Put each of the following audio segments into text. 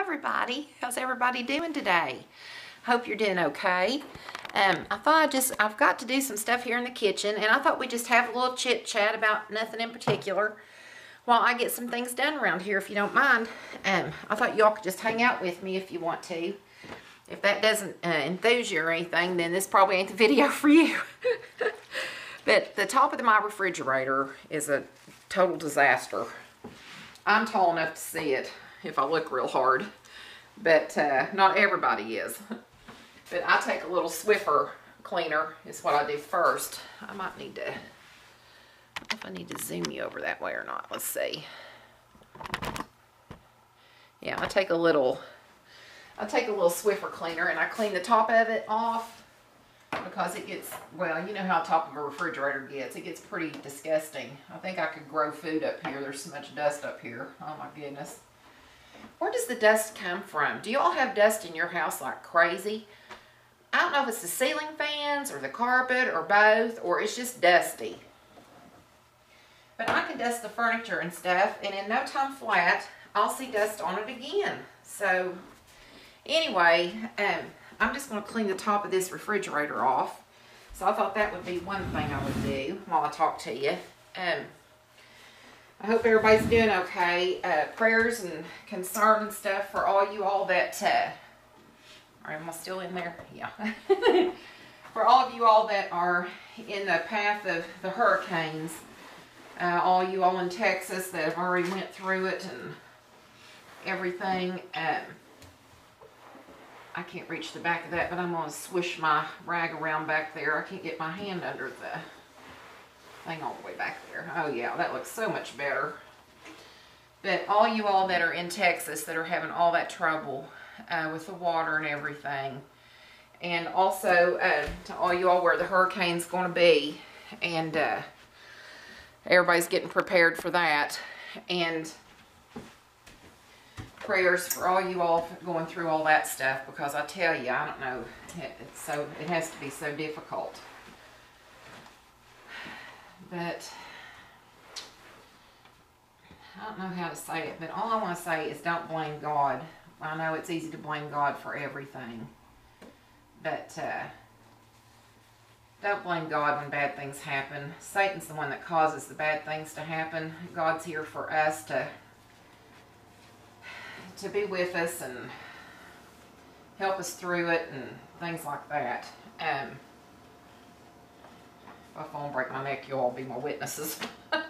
everybody. How's everybody doing today? Hope you're doing okay. I've got to do some stuff here in the kitchen, and I thought we'd just have a little chit chat about nothing in particular while I get some things done around here, if you don't mind. I thought y'all could just hang out with me if you want to. If that doesn't enthuse you or anything, then this probably ain't the video for you. But the top of my refrigerator is a total disaster. I'm tall enough to see it if I look real hard, but not everybody is. But I take a little Swiffer cleaner is what I do first. I might need to, I don't know if I need to zoom you over that way or not. Let's see. Yeah, I take a little Swiffer cleaner and I clean the top of it off because it gets, well, you know how the top of a refrigerator gets. It gets pretty disgusting. I think I could grow food up here. There's so much dust up here. Oh my goodness. Where does the dust come from? Do you all have dust in your house like crazy? I don't know if it's the ceiling fans or the carpet or both, or it's just dusty. But I can dust the furniture and stuff, and in no time flat, I'll see dust on it again. So anyway, I'm just going to clean the top of this refrigerator off. So I thought that would be one thing I would do while I talk to you. I hope everybody's doing okay. Prayers and concern and stuff for all you all that, am I still in there? Yeah. For all of you all that are in the path of the hurricanes, all you all in Texas that have already went through it and everything. I can't reach the back of that, but I'm going to swish my rag around back there. I can't get my hand under the thing all the way back there. Oh yeah, that looks so much better. But all you all that are in Texas that are having all that trouble with the water and everything, and also to all you all where the hurricane's going to be, and everybody's getting prepared for that, and prayers for all you all going through all that stuff, because I tell you, I don't know, it has to be so difficult. But I don't know how to say it, but all I want to say is don't blame God. I know it's easy to blame God for everything, but don't blame God when bad things happen. Satan's the one that causes the bad things to happen. God's here for us to be with us and help us through it and things like that. If I fall and break my neck, you'll all be my witnesses. But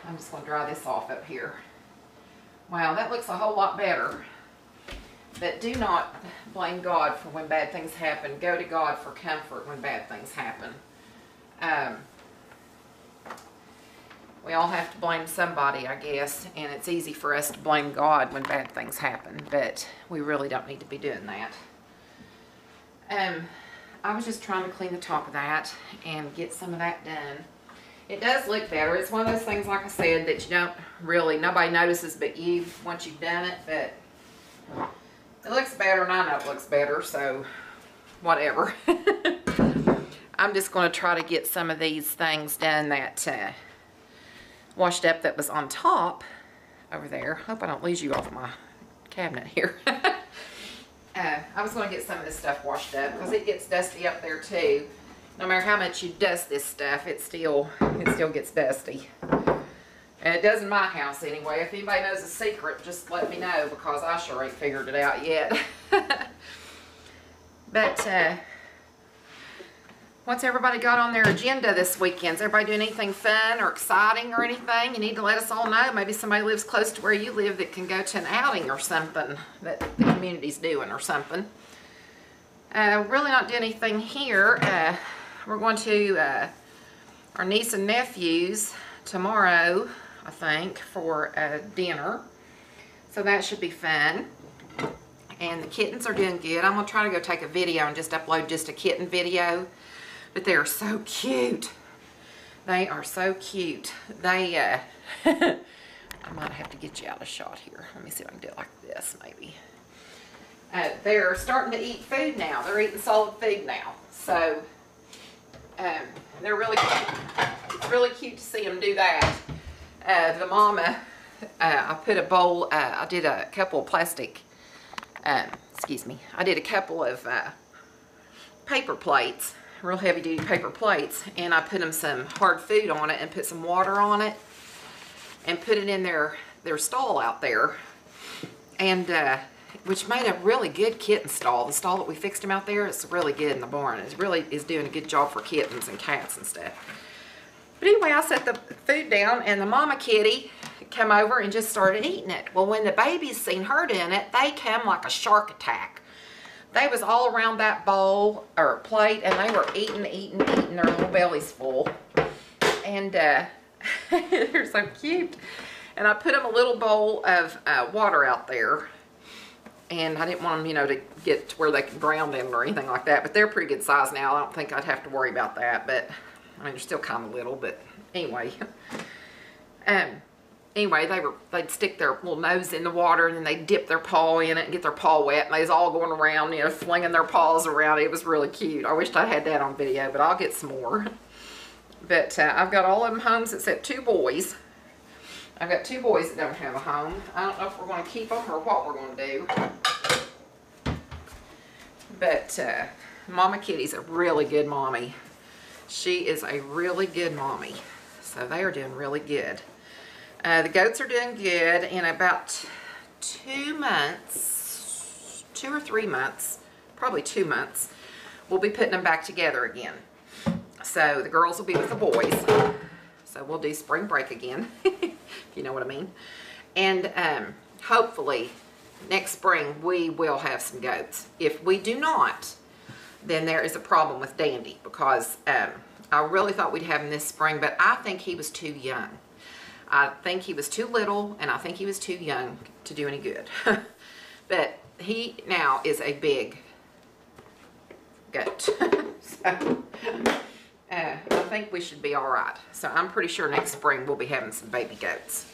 I'm just going to dry this off up here. Wow, that looks a whole lot better. But do not blame God for when bad things happen. Go to God for comfort when bad things happen. We all have to blame somebody, I guess, and it's easy for us to blame God when bad things happen, but we really don't need to be doing that. I was just trying to clean the top of that and get some of that done. It does look better. It's one of those things, like I said, that you don't really, nobody notices but you once you've done it, but it looks better, and I know it looks better, so whatever. I'm just going to try to get some of these things done that washed up that was on top over there. Hope I don't lose you off my cabinet here. I was going to get some of this stuff washed up because it gets dusty up there too. No matter how much you dust this stuff, it still gets dusty. And it does in my house anyway. If anybody knows a secret, just let me know, because I sure ain't figured it out yet. But what's everybody got on their agenda this weekend? Is everybody doing anything fun or exciting or anything? You need to let us all know. Maybe somebody lives close to where you live that can go to an outing or something that the community's doing or something. Really not doing anything here. We're going to our niece and nephew's tomorrow, I think, for dinner. So that should be fun. And the kittens are doing good. I'm going to try to go take a video and just upload just a kitten video. But they are so cute. They are so cute. They, I might have to get you out of shot here. Let me see if I can do it like this, maybe. They're starting to eat food now. They're eating solid food now. So, they're really cute. It's really cute to see them do that. The mama, I put a bowl, I did a couple of plastic, excuse me, I did a couple of paper plates, real heavy duty paper plates, and I put them some hard food on it and put some water on it and put it in their stall out there, and which made a really good kitten stall. The stall that we fixed them out there, it's really good in the barn. It really is doing a good job for kittens and cats and stuff. But anyway, I set the food down, and the mama kitty came over and just started eating it. Well, when the babies seen her doing it, they came like a shark attack. They was all around that bowl or plate, and they were eating their little bellies full. And they're so cute. And I put them a little bowl of water out there. And I didn't want them, you know, to get to where they could drown in it or anything like that. But they're pretty good size now. I don't think I'd have to worry about that. But I mean, they're still kind of little, but anyway. Anyway, they'd stick their little nose in the water, and then they'd dip their paw in it and get their paw wet, and they was all going around, you know, flinging their paws around. It was really cute. I wished I had that on video, but I'll get some more. But I've got all of them homes except 2 boys. I've got 2 boys that don't have a home. I don't know if we're going to keep them or what we're going to do. But Mama Kitty's a really good mommy. She is a really good mommy. So they are doing really good. The goats are doing good. In about 2 months, 2 or 3 months, probably 2 months, we'll be putting them back together again. So the girls will be with the boys. So we'll do spring break again, if you know what I mean. And hopefully next spring we will have some goats. If we do not, then there is a problem with Dandy, because I really thought we'd have him this spring, but I think he was too young. I think he was too little, and I think he was too young to do any good. But he now is a big goat. So I think we should be all right. So I'm pretty sure next spring we'll be having some baby goats.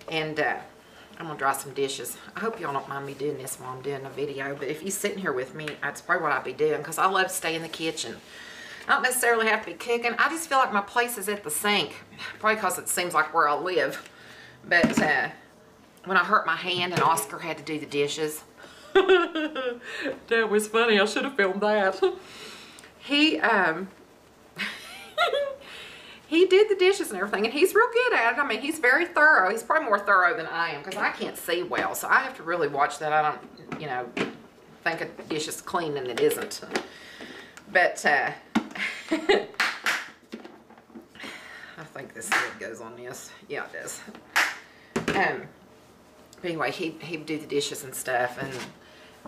And I'm going to dry some dishes. I hope y'all don't mind me doing this while I'm doing a video, but if you're sitting here with me, that's probably what I'd be doing, because I love to stay in the kitchen. I don't necessarily have to be cooking. I just feel like my place is at the sink, probably because it seems like where I live. But when I hurt my hand and Oscar had to do the dishes, that was funny. I should have filmed that. He he did the dishes and everything, and he's real good at it. I mean, he's very thorough. He's probably more thorough than I am, because I can't see well, so I have to really watch that. I don't, you know, think a dish is clean and it isn't. But I think this lid goes on this. Yeah, it does. But anyway, he'd do the dishes and stuff, and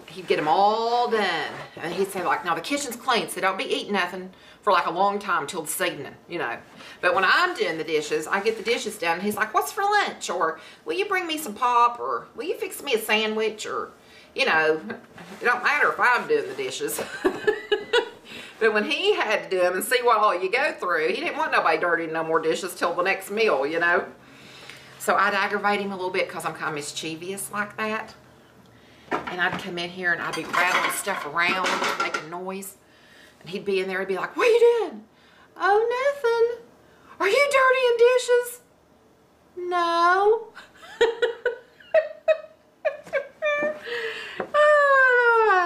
he'd get them all done. And he'd say, like, now the kitchen's clean, so don't be eating nothing for like a long time till this evening, you know. But when I'm doing the dishes, I get the dishes done, and he's like, what's for lunch? Or, will you bring me some pop? Or, will you fix me a sandwich? Or, you know, it don't matter if I'm doing the dishes. But when he had to do them and see what all you go through, he didn't want nobody dirtying no more dishes till the next meal, you know. So I'd aggravate him a little bit, because I'm kind of mischievous like that. And I'd come in here and I'd be rattling stuff around, making noise. And he'd be in there and be like, what are you doing? Oh, nothing. Are you dirtying dishes? No.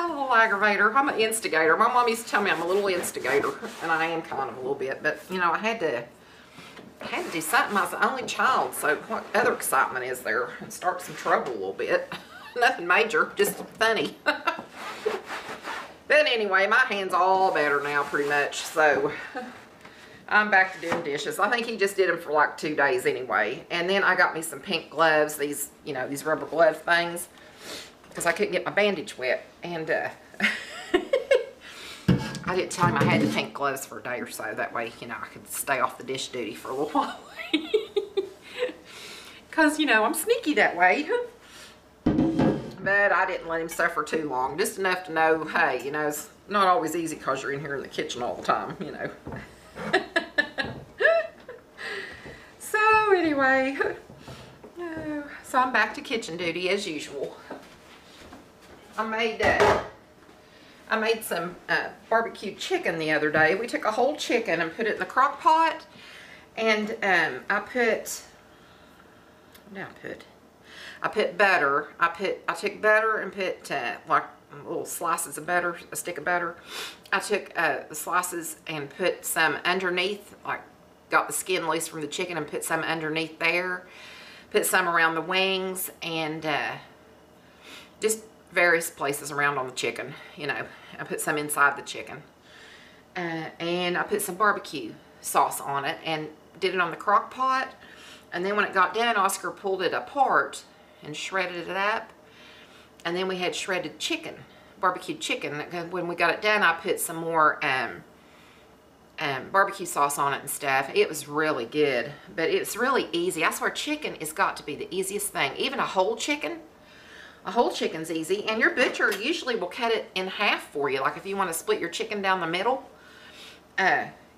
Little aggravator. I'm an instigator. My mom used to tell me I'm a little instigator, and I am kind of a little bit. But you know, I had to do something. I was the only child, so what other excitement is there? And start some trouble a little bit. Nothing major, just funny. But anyway, my hand's all better now, pretty much. So I'm back to doing dishes. I think he just did them for like 2 days anyway. And then I got me some pink gloves, these, you know, these rubber glove things, because I couldn't get my bandage wet. And I didn't tell him I had the pink gloves for a day or so. That way, you know, I could stay off the dish duty for a little while. Because, you know, I'm sneaky that way. But I didn't let him suffer too long. Just enough to know, hey, you know, it's not always easy because you're in here in the kitchen all the time, you know. So anyway, so I'm back to kitchen duty as usual. I made some barbecued chicken the other day. We took a whole chicken and put it in the crock pot, and I put What did I put butter. I took butter and put like little slices of butter, a stick of butter. I took the slices and put some underneath, like got the skin loose from the chicken and put some underneath there. Put some around the wings and just various places around on the chicken, you know. I put some inside the chicken. And I put some barbecue sauce on it and did it on the crock pot. And then when it got done, Oscar pulled it apart and shredded it up. And then we had shredded chicken, barbecued chicken. When we got it done, I put some more barbecue sauce on it and stuff. It was really good, but it's really easy. I swear chicken has got to be the easiest thing. Even a whole chicken's easy, and your butcher usually will cut it in half for you. Like if you want to split your chicken down the middle,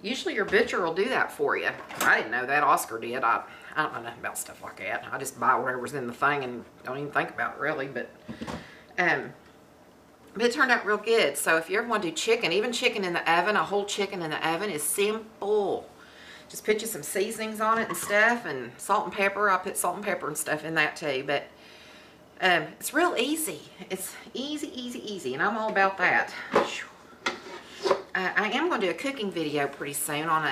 usually your butcher will do that for you. I didn't know that. Oscar did. I don't know nothing about stuff like that. I just buy whatever's in the thing and don't even think about it really, but it turned out real good. So if you ever want to do chicken, even chicken in the oven, a whole chicken in the oven is simple. Just put you some seasonings on it and stuff, and salt and pepper. I put salt and pepper and stuff in that too, but it's real easy. It's easy, and I'm all about that. I am going to do a cooking video pretty soon on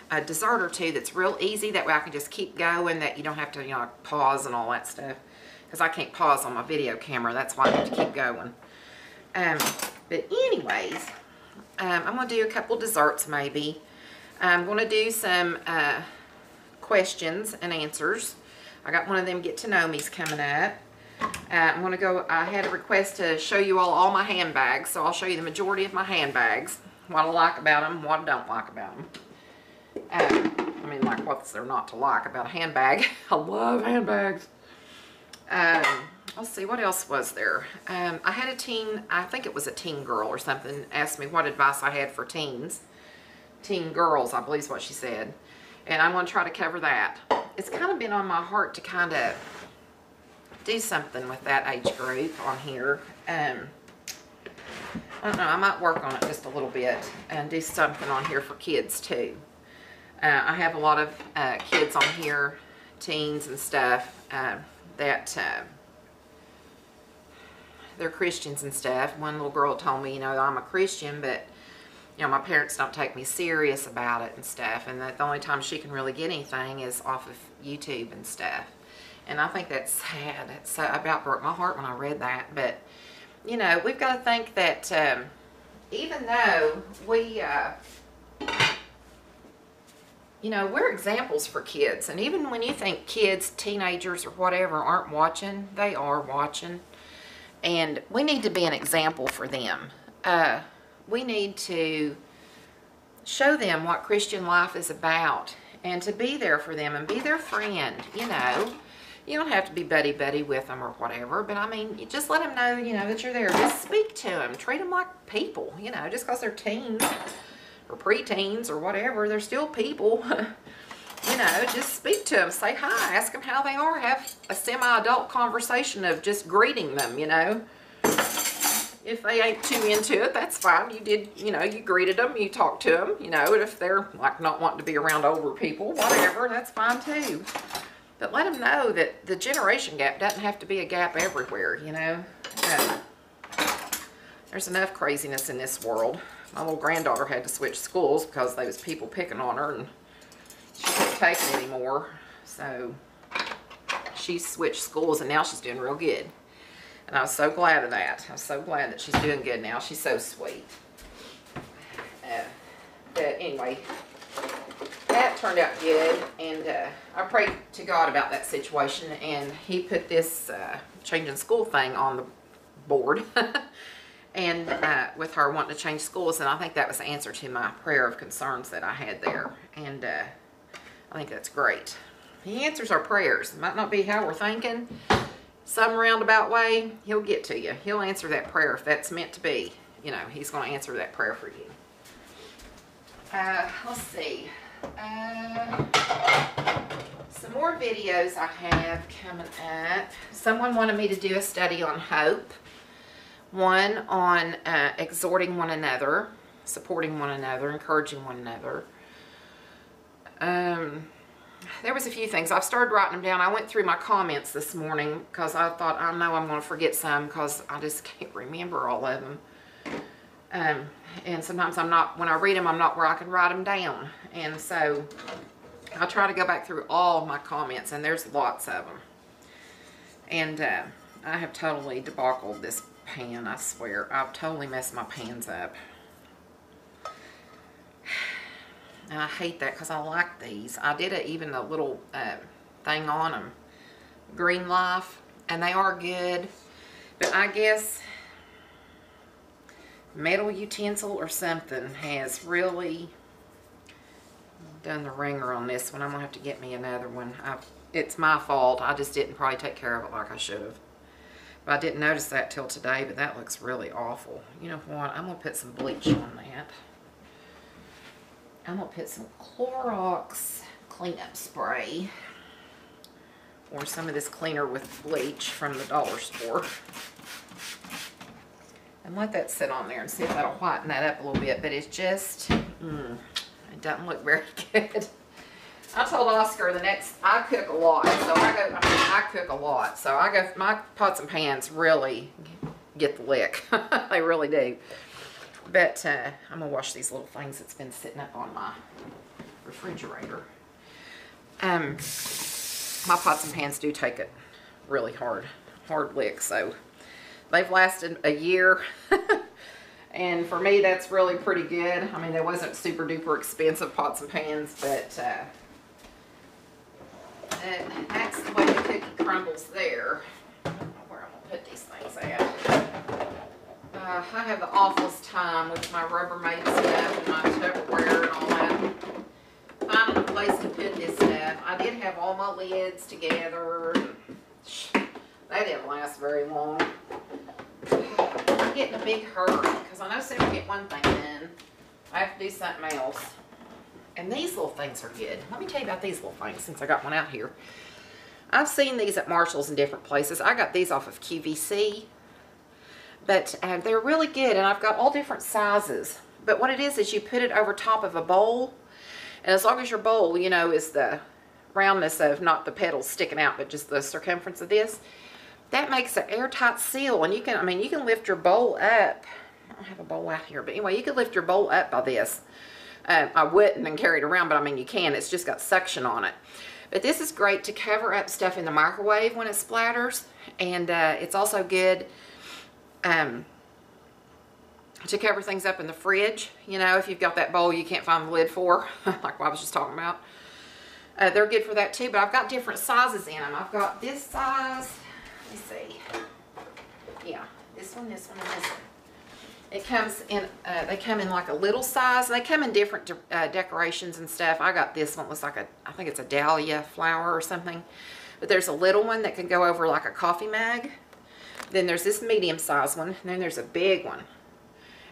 a dessert or two that's real easy. That way I can just keep going, that you don't have to, you know, pause and all that stuff. Because I can't pause on my video camera. That's why I have to keep going. But anyways, I'm going to do a couple desserts maybe. I'm going to do some questions and answers. I got one of them get to know me's coming up. I'm going to go, I had a request to show you all my handbags. So I'll show you the majority of my handbags. What I like about them, what I don't like about them. I mean, like what's there not to like about a handbag. I love handbags. Let's see, what else was there? I had a teen, I think it was a teen girl or something, asked me what advice I had for teens. Teen girls, I believe is what she said. And I'm going to try to cover that. It's kind of been on my heart to kind of do something with that age group on here. I don't know, I might work on it just a little bit and do something on here for kids too. I have a lot of kids on here, teens and stuff, that they're Christians and stuff. One little girl told me, you know, I'm a Christian, but, you know, my parents don't take me serious about it and stuff, and that the only time she can really get anything is off of YouTube and stuff. And I think that's sad. It's about broke my heart when I read that. But, you know, we've got to think that even though we, you know, we're examples for kids. And even when you think kids, teenagers, or whatever aren't watching, they are watching. And we need to be an example for them. We need to show them what Christian life is about. And to be there for them and be their friend, you know. You don't have to be buddy-buddy with them or whatever, but I mean, you just let them know, you know, that you're there. Just speak to them. Treat them like people, you know, just because they're teens or preteens or whatever, they're still people. You know, just speak to them. Say hi. Ask them how they are. Have a semi-adult conversation of just greeting them, you know. If they ain't too into it, that's fine. You did, you know, you greeted them. You talked to them, you know. And if they're, like, not wanting to be around older people, whatever, that's fine, too. But let them know that the generation gap doesn't have to be a gap everywhere, you know. There's enough craziness in this world. My little granddaughter had to switch schools because there was people picking on her and she couldn't take it anymore. So she switched schools and now she's doing real good. And I was so glad of that. I was so glad that she's doing good now. She's so sweet. But anyway, that turned out good, and I prayed to God about that situation, and he put this changing school thing on the board and with her wanting to change schools, and I think that was the answer to my prayer of concerns that I had there, and I think that's great. He answers our prayers. It might not be how we're thinking, some roundabout way, he'll get to you. He'll answer that prayer if that's meant to be. You know, he's going to answer that prayer for you. Let's see. Some more videos I have coming up. Someone wanted me to do a study on hope. One on exhorting one another, supporting one another, encouraging one another. there was a few things. I've started writing them down. I went through my comments this morning because I thought, I know I'm going to forget some because I just can't remember all of them. And sometimes I'm not, when I read them, I'm not where I can write them down. And so I try to go back through all of my comments, and there's lots of them. And I have totally debacled this pan, I swear. I've totally messed my pans up. And I hate that because I like these. I did even a little thing on them. Green Life. And they are good. But I guess metal utensil or something has really done the ringer on this one. I'm going to have to get me another one. It's my fault. I just didn't probably take care of it like I should have. But I didn't notice that till today, but that looks really awful. You know what? I'm going to put some bleach on that. I'm going to put some Clorox cleanup spray or some of this cleaner with bleach from the dollar store. And let that sit on there and see if that'll whiten that up a little bit. But it's just, it doesn't look very good. I told Oscar I cook a lot. So I cook a lot. So my pots and pans really get the lick. They really do. But I'm going to wash these little things that's been sitting up on my refrigerator. My pots and pans do take it really hard lick. So they've lasted a year. And for me, that's really pretty good. I mean, they wasn't super duper expensive pots and pans, but that's the way the cookie crumbles there. I don't know where I'm going to put these things at. I have the awfulest time with my Rubbermaid stuff and my Tupperware and all that. Finding a place to put this stuff. I did have all my lids together. They didn't last very long. I'm getting a big hurry because I know as soon as I get one thing in, I have to do something else. And these little things are good. Let me tell you about these little things since I got one out here. I've seen these at Marshall's in different places. I got these off of QVC. But they're really good, and I've got all different sizes. But what it is you put it over top of a bowl. And as long as your bowl, you know, is the roundness of not the petals sticking out, but just the circumference of this, that makes an airtight seal. And you can, you can lift your bowl up. I don't have a bowl out here, but anyway, you can lift your bowl up by this. I wouldn't and carry it around, but you can. It's just got suction on it. But this is great to cover up stuff in the microwave when it splatters. And it's also good to cover things up in the fridge. You know, if you've got that bowl you can't find the lid for, like what I was just talking about. They're good for that too, but I've got different sizes in them. I've got this size. Let me see. Yeah, this one, and this one. It comes in, they come in like a little size. They come in different decorations and stuff. I got this one. It looks like I think it's a dahlia flower or something. But there's a little one that can go over like a coffee mug. Then there's this medium-sized one, and then there's a big one.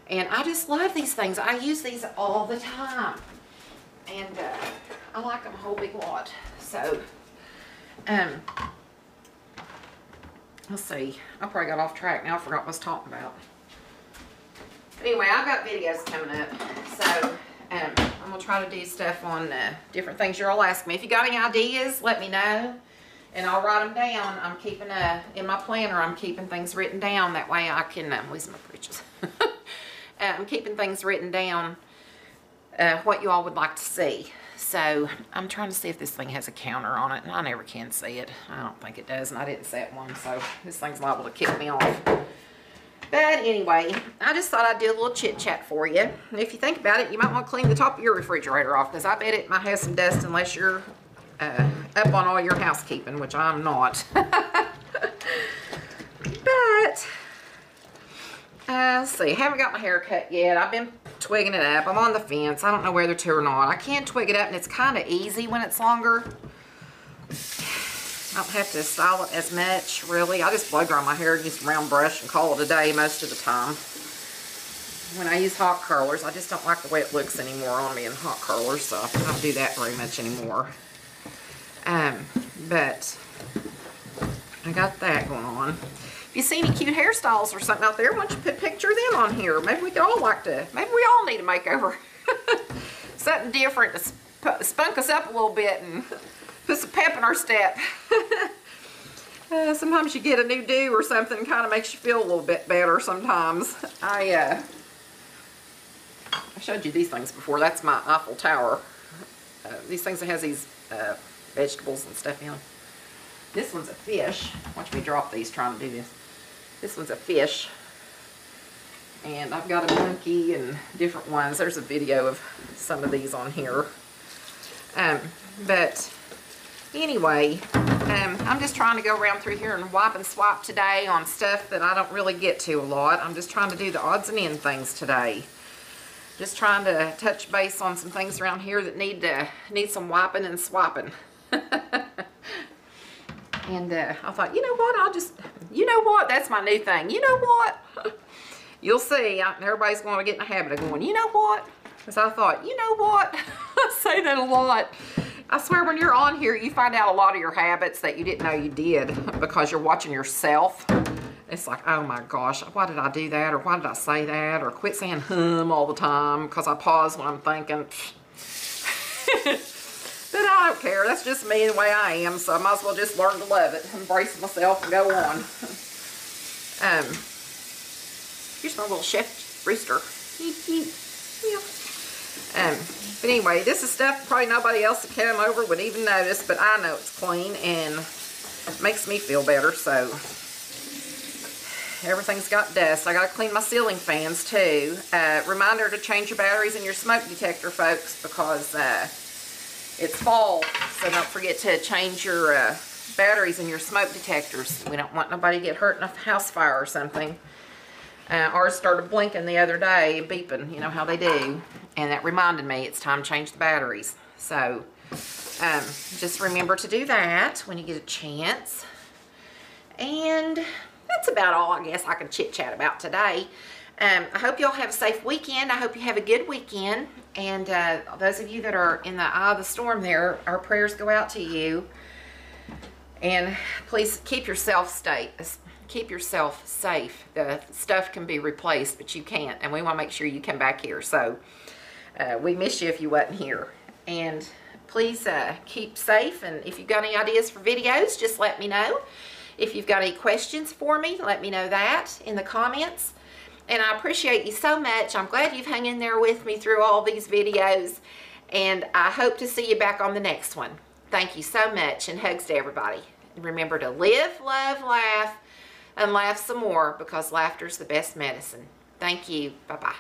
And I just love these things. I use these all the time. And I like them a whole big lot. So, let's see. I probably got off track now. I forgot what I was talking about. Anyway, I've got videos coming up. So, I'm going to try to do stuff on different things you're all asking me. If you got any ideas, let me know. And I'll write them down. I'm keeping, in my planner, I'm keeping things written down. That way I can, lose my britches. I'm keeping things written down, what you all would like to see. So, I'm trying to see if this thing has a counter on it. And I never can see it. I don't think it does. And I didn't set one. So, this thing's liable to kick me off. But anyway, I just thought I'd do a little chit chat for you. And if you think about it, you might want to clean the top of your refrigerator off. Because I bet it might have some dust unless you're up on all your housekeeping, which I'm not. But let's see, haven't got my hair cut yet. I've been twigging it up. I'm on the fence. I don't know whether to or not. I can twig it up, and it's kind of easy when it's longer. I don't have to style it as much, really. I just blow dry my hair, use a round brush, and call it a day most of the time. When I use hot curlers, I just don't like the way it looks anymore on me in hot curlers, so I don't do that very much anymore. But I got that going on. If you see any cute hairstyles or something out there, why don't you picture them on here? Maybe we could all maybe we all need a makeover. Something different to spunk us up a little bit and Put some pep in our step. Sometimes you get a new do or something, kind of makes you feel a little bit better sometimes. I showed you these things before. That's my Eiffel Tower. These things that has these vegetables and stuff in them. This one's a fish. Watch me drop these trying to do this. This one's a fish. And I've got a monkey and different ones. There's a video of some of these on here. But anyway, I'm just trying to go around through here and wipe and swap today on stuff that I don't really get to a lot. I'm just trying to do the odds and ends things today. Just trying to touch base on some things around here that need some wiping and swapping. And I thought, you know what, you know what, that's my new thing. You know what? You'll see, everybody's going to get in the habit of going, you know what? Because I thought, you know what? I say that a lot. I swear when you're on here, you find out a lot of your habits that you didn't know you did because you're watching yourself. It's like, oh my gosh, why did I do that? Or why did I say that? Or quit saying all the time because I pause when I'm thinking. But I don't care. That's just me the way I am. So I might as well just learn to love it. Embrace myself and go on. Here's my little chef rooster. Yeah. But anyway, this is stuff probably nobody else that came over would even notice, but I know it's clean and makes me feel better. So everything's got dust. I got to clean my ceiling fans too. Reminder to change your batteries in your smoke detector, folks, because it's fall. So don't forget to change your batteries in your smoke detectors. We don't want nobody to get hurt in a house fire or something. Ours started blinking the other day, beeping, you know how they do. And that reminded me it's time to change the batteries. So just remember to do that when you get a chance. And that's about all I guess I can chit chat about today. I hope y'all have a safe weekend. I hope you have a good weekend. And those of you that are in the eye of the storm there, our prayers go out to you. And please keep yourself safe. Keep yourself safe. The stuff can be replaced, but you can't. And we want to make sure you come back here. So we miss you if you wasn't here. And please keep safe. And if you've got any ideas for videos, just let me know. If you've got any questions for me, let me know that in the comments. And I appreciate you so much. I'm glad you've hung in there with me through all these videos. And I hope to see you back on the next one. Thank you so much, and hugs to everybody. And remember to live, love, laugh, and laugh some more, because laughter's the best medicine. Thank you. Bye-bye.